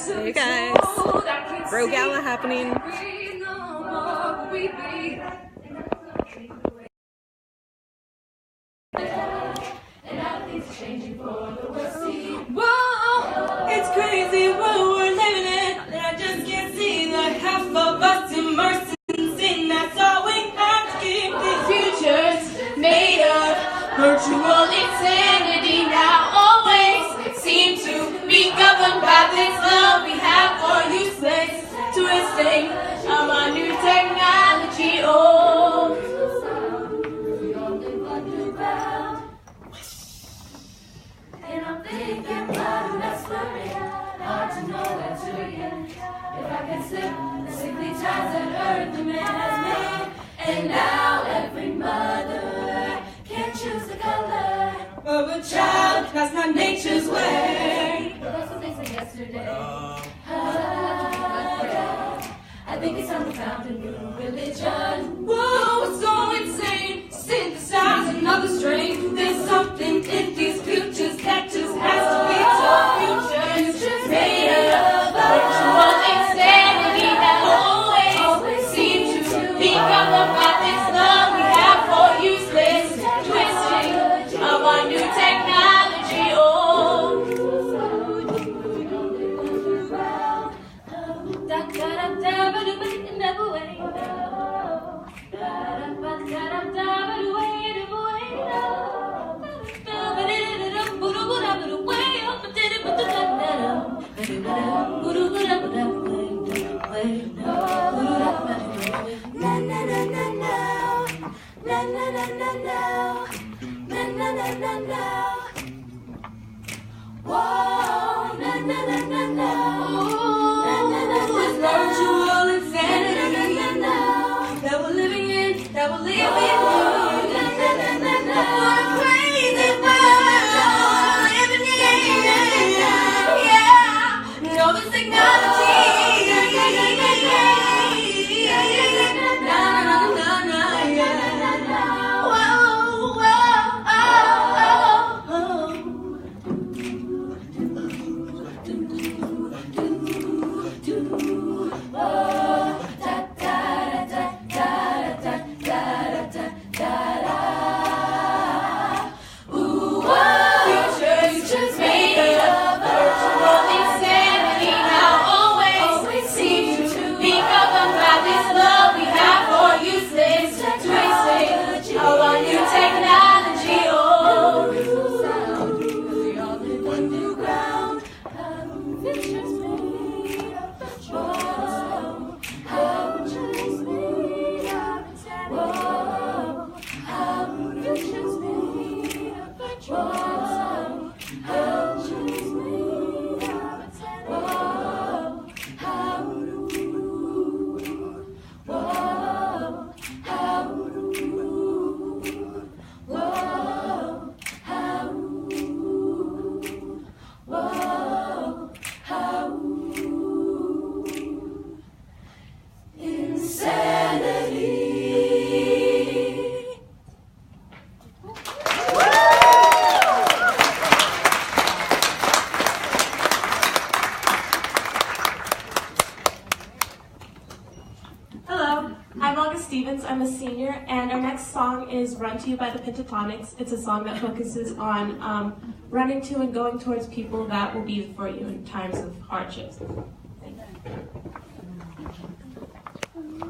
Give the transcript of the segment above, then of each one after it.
Hey guys, Bro Gala happening. Whoa, it's crazy what we're living in, and I just can't see the half of us immersed in sin. That's all we have to keep these futures made of virtual insanity. Now always seem to be governed by this love we have for useless twisting of our new technology. Oh, and I'm thinking about it, that's worrying. Hard to know that you're again. If I can slip the sickly ties that earth the man has made. And now every mother can choose the color of a child. That's not nature's way. But that's what they said yesterday. I think it's time we found a new religion. Whoa, it's so insane. Synthesize another strain. There's something in these futures that just has to be told. Futures made of virtual insanity that always seem to be governed by this love we have for useless twisting of our new technology. Oh, da da da da, but it never wait. Virtual insanity that we're living in, that we're living through. What a crazy world living in. Yeah, know this technology. I'm a senior, and our next song is Run to You by the Pentatonics. It's a song that focuses on running to and going towards people that will be for you in times of hardships. Thank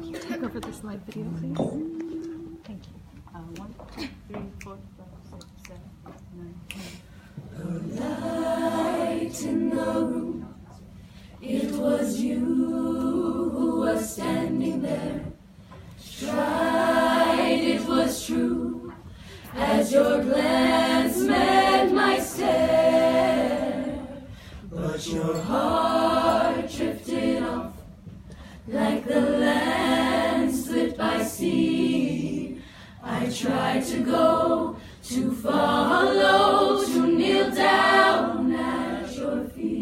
you. Take over this live video, please. Thank you. 1, 2, 3, 4, 5, 6, 7, 8, 9, 10. A light in the room. It was you who was standing there. Tried, it was true, as your glance met my stare. But your heart drifted off, like the land slipped by sea. I tried to go, to follow, to kneel down at your feet.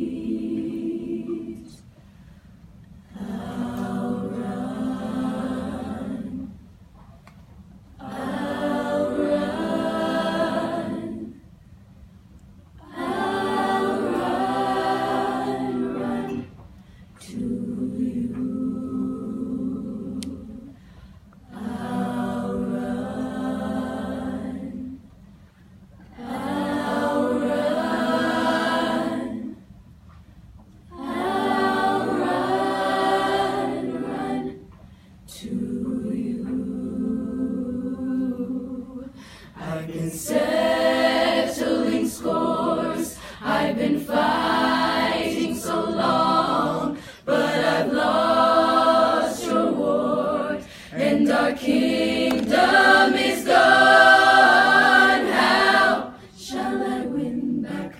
fighting so long, but I've lost your war, and our kingdom is gone. How shall I win back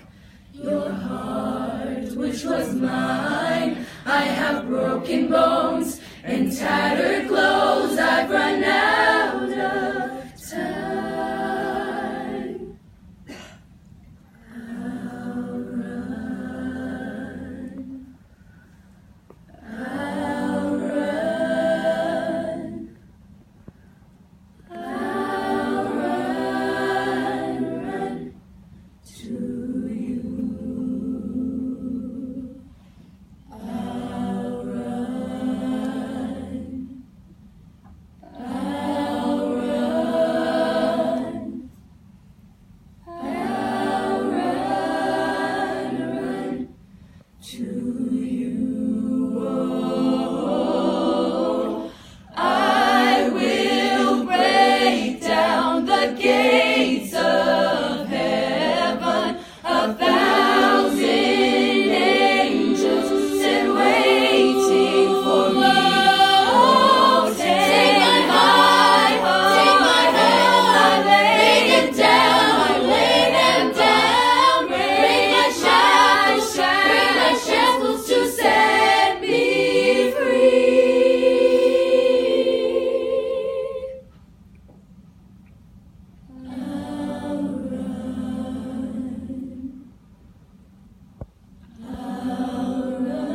your heart, which was mine? I have broken bones and tattered clothes. I've run out of time. I'll run. I'll run. I'll run to you. I'll run. I'll run. I'll run to you. Oh, I will break down the gates of heaven. 1,000 angels sit waiting for me. Oh, take my heart, take my hand, I lay it down, I lay them down. Break my shackles to set me free. I'll run. I'll run.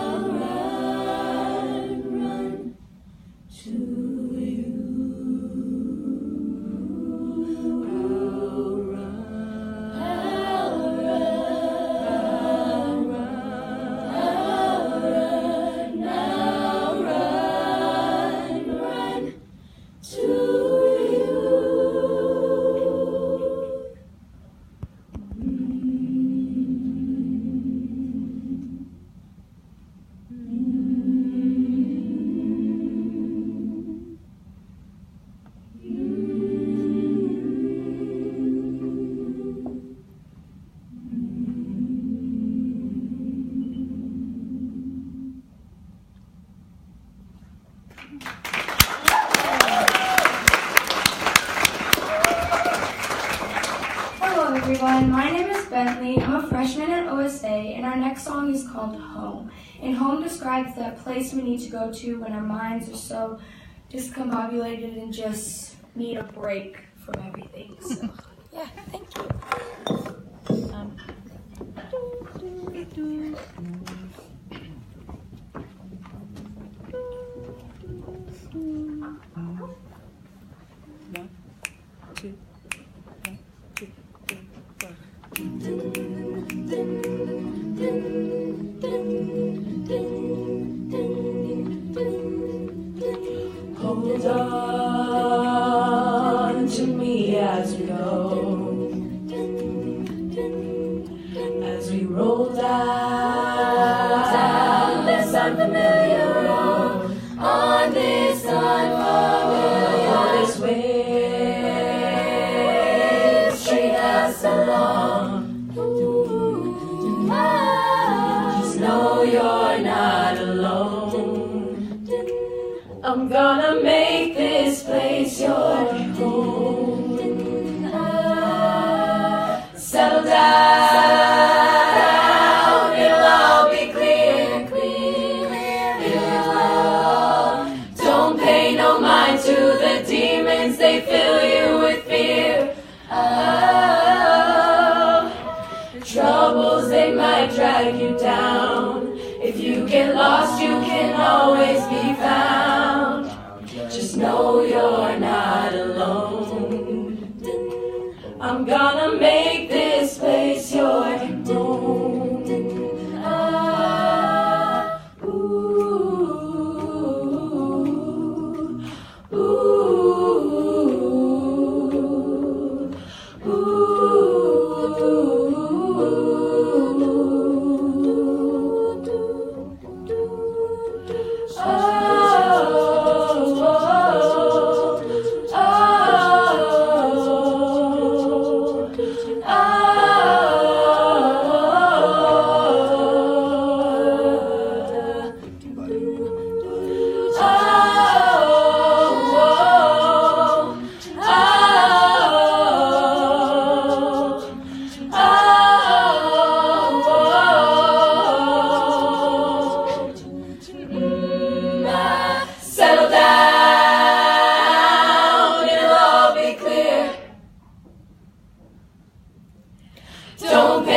I'll run to you. I'll run. I'll run. I'll run to you. Hello everyone, my name is Bentley. I'm a freshman at OSA, and our next song is called Home. And home describes that place we need to go to when our minds are so discombobulated and just need a break from everything. So, yeah, thank you. One, two, 4. Hold on to me as we go, as we roll down this unfamiliar road, on this unfamiliar this waves straight us along. Just know you're not alone. I'm gonna make this place your home. Settle down, it'll all be clear. Don't pay no mind to the demons, they fill you with fear. Troubles, they might drag you down. If you get lost, you can always be found. Just know you're not alone. I'm gonna make this place your home. Oh,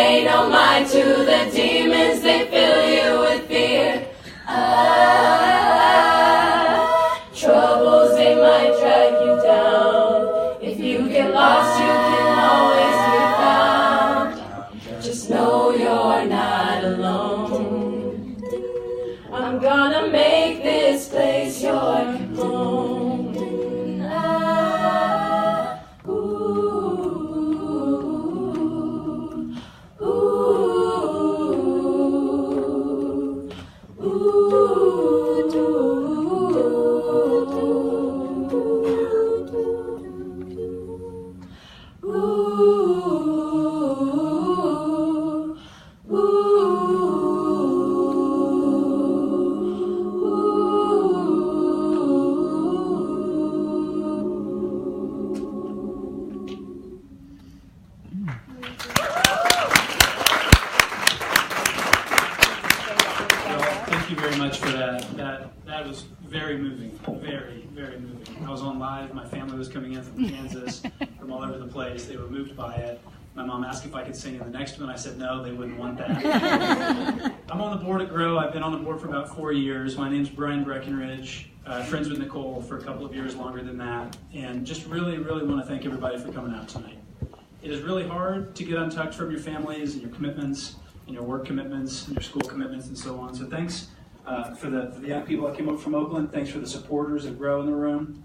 pay no mind to the demons, they fill you with fear. Troubles, they might drag you down. If you get lost, you can always be found. Just know you're not alone. I'm gonna make this place your home. Thank you very much for that. That was very moving, very, very moving. I was on live. My family was coming in from Kansas, from all over the place. They were moved by it. My mom asked if I could sing in the next one. I said no, they wouldn't want that. I'm on the board at GROW. I've been on the board for about 4 years. My name's Brian Breckenridge. Friends with Nicole for a couple of years longer than that. And just really, really want to thank everybody for coming out tonight. It is really hard to get untucked from your families and your commitments and your work commitments and your school commitments and so on. So thanks for the young people that came up from Oakland. Thanks for the supporters that GROW in the room.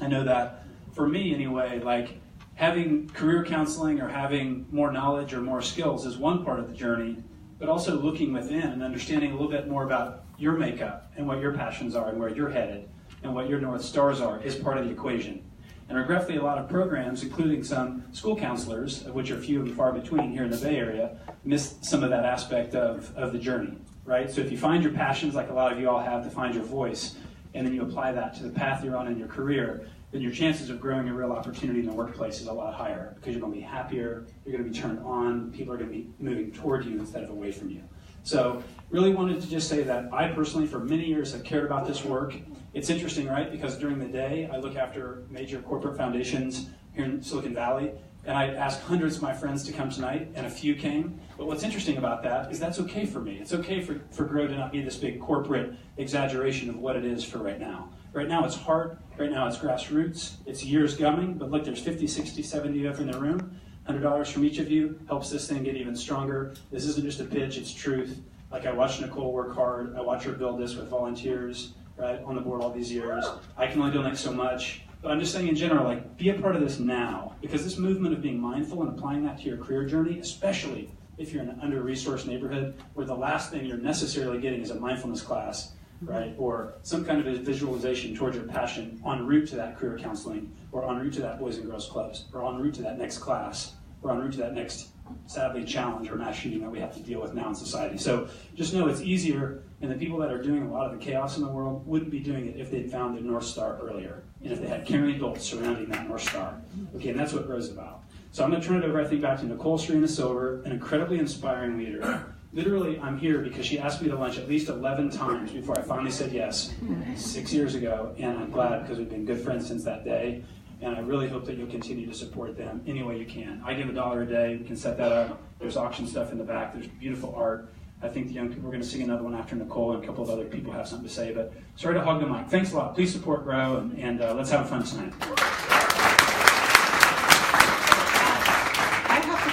I know that for me anyway, like having career counseling or having more knowledge or more skills is one part of the journey, but also looking within and understanding a little bit more about your makeup and what your passions are and where you're headed and what your North Stars are is part of the equation. And regretfully, a lot of programs, including some school counselors, of which are few and far between here in the Bay Area, miss some of that aspect of the journey, right? So if you find your passions, like a lot of you all have, to find your voice, and then you apply that to the path you're on in your career, then your chances of growing a real opportunity in the workplace is a lot higher because you're going to be happier, you're going to be turned on, people are going to be moving toward you instead of away from you. So really wanted to just say that I personally, for many years, have cared about this work. It's interesting, right? Because during the day, I look after major corporate foundations here in Silicon Valley, and I asked hundreds of my friends to come tonight, and a few came. But what's interesting about that is that's okay for me. It's okay for GROW to not be this big corporate exaggeration of what it is for right now. Right now it's hard, right now it's grassroots, it's years coming, but look, there's 50, 60, 70 of you in the room. $100 from each of you helps this thing get even stronger. This isn't just a pitch, it's truth. Like I watched Nicole work hard, I watched her build this with volunteers, right, on the board all these years. I can only donate so much, but I'm just saying in general, like, be a part of this now, because this movement of being mindful and applying that to your career journey, especially if you're in an under-resourced neighborhood where the last thing you're necessarily getting is a mindfulness class, right, or some kind of a visualization towards your passion en route to that career counseling, or en route to that Boys and Girls Clubs, or en route to that next class, or en route to that next, sadly, challenge or mass shooting that we have to deal with now in society. So just know it's easier, and the people that are doing a lot of the chaos in the world wouldn't be doing it if they'd found the North Star earlier, and if they had caring adults surrounding that North Star. Okay, and that's what GROW's about. So I'm going to turn it over, I think, back to Nicole Serena-Silver, an incredibly inspiring leader. Literally, I'm here because she asked me to lunch at least 11 times before I finally said yes 6 years ago, and I'm glad because we've been good friends since that day, and I really hope that you'll continue to support them any way you can. I give $1 a day. We can set that up. There's auction stuff in the back. There's beautiful art. I think the young people are going to sing another one after Nicole, and a couple of other people have something to say, but sorry to hog the mic. Thanks a lot. Please support GROW, and let's have fun tonight.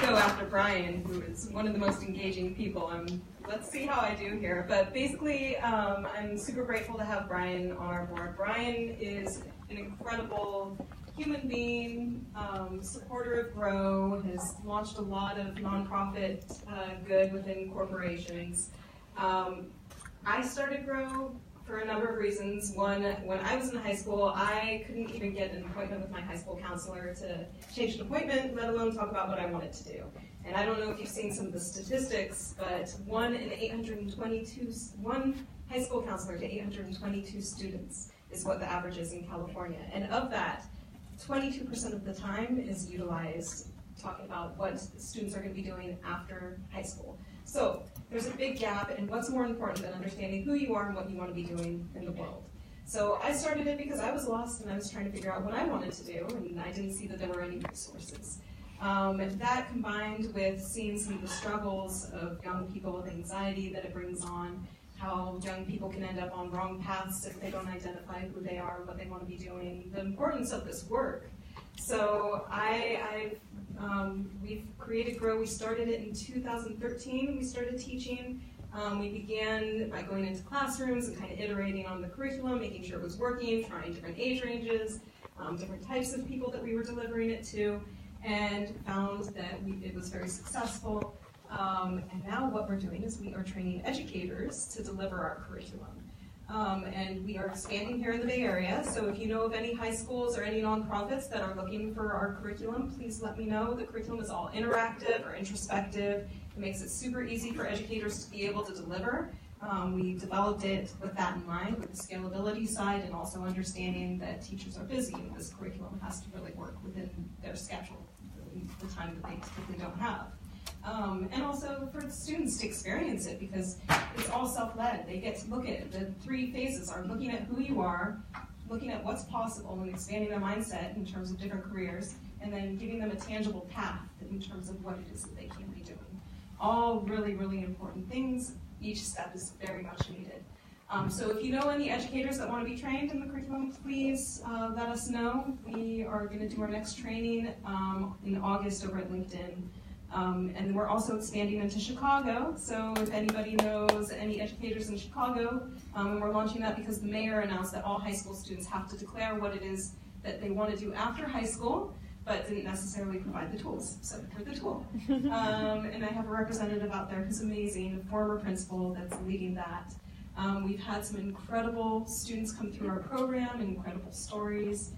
Go after Brian, who is one of the most engaging people. Let's see how I do here. But basically, I'm super grateful to have Brian on our board. Brian is an incredible human being, supporter of GROW, has launched a lot of nonprofit good within corporations. I started GROW for a number of reasons. One, when I was in high school, I couldn't even get an appointment with my high school counselor to change an appointment, let alone talk about what I wanted to do. And I don't know if you've seen some of the statistics, but one high school counselor to 822 students is what the average is in California. And of that, 22% of the time is utilized talking about what students are going to be doing after high school. So there's a big gap, and what's more important than understanding who you are and what you want to be doing in the world. So I started it because I was lost and I was trying to figure out what I wanted to do, and I didn't see that there were any resources. That combined with seeing some of the struggles of young people with anxiety that it brings on, how young people can end up on wrong paths if they don't identify who they are, what they want to be doing, the importance of this work. So we've created GROW. We started it in 2013. We started teaching. We began by going into classrooms and kind of iterating on the curriculum, making sure it was working, trying different age ranges, different types of people that we were delivering it to, and found that it was very successful. And now what we're doing is we are training educators to deliver our curriculum. And we are expanding here in the Bay Area, so if you know of any high schools or any nonprofits that are looking for our curriculum, please let me know. The curriculum is all interactive or introspective. It makes it super easy for educators to be able to deliver. We developed it with that in mind, with the scalability side, and also understanding that teachers are busy and this curriculum has to really work within their schedule, the time that they typically don't have. And also for the students to experience it, because it's all self-led. They get to look at it. The 3 phases are looking at who you are, looking at what's possible and expanding their mindset in terms of different careers, and then giving them a tangible path in terms of what it is that they can be doing. All really, really important things. Each step is very much needed. So if you know any educators that want to be trained in the curriculum, please let us know. We are going to do our next training in August over at LinkedIn. And we're also expanding into Chicago, so if anybody knows any educators in Chicago, we're launching that because the mayor announced that all high school students have to declare what it is that they want to do after high school, but didn't necessarily provide the tools, so we're the tool. And I have a representative out there who's amazing, a former principal that's leading that. We've had some incredible students come through our program, incredible stories.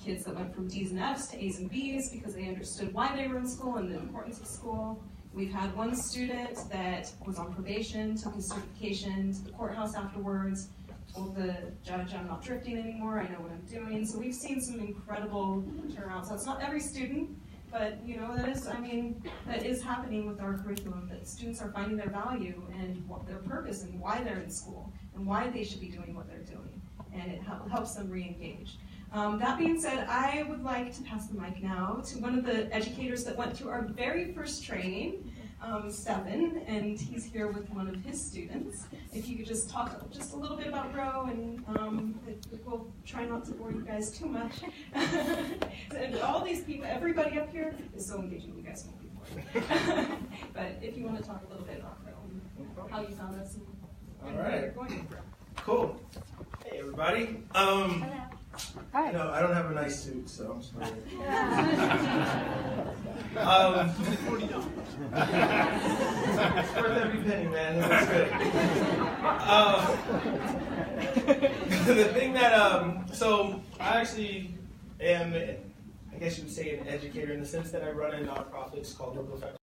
Kids that went from D's and F's to A's and B's because they understood why they were in school and the importance of school. We've had one student that was on probation, took his certification to the courthouse afterwards, told the judge, I'm not drifting anymore, I know what I'm doing. So we've seen some incredible turnarounds. So it's not every student, but that is happening with our curriculum, that students are finding their value and their purpose and why they're in school and why they should be doing what they're doing. And it helps them re-engage. That being said, I would like to pass the mic now to one of the educators that went through our very first training, Stefan, and he's here with one of his students. If you could just talk just a little bit about GROW, and we'll try not to bore you guys too much. And all these people, everybody up here is so engaging, you guys won't be bored. But if you want to talk a little bit about GROW, how you found us, and where you're going. Cool. Hey, everybody. Hi. No, I don't have a nice suit, so I'm sorry. It's worth every penny, man. That's good. The thing that, so I actually am, I guess you would say, an educator in the sense that I run a nonprofit called Oakland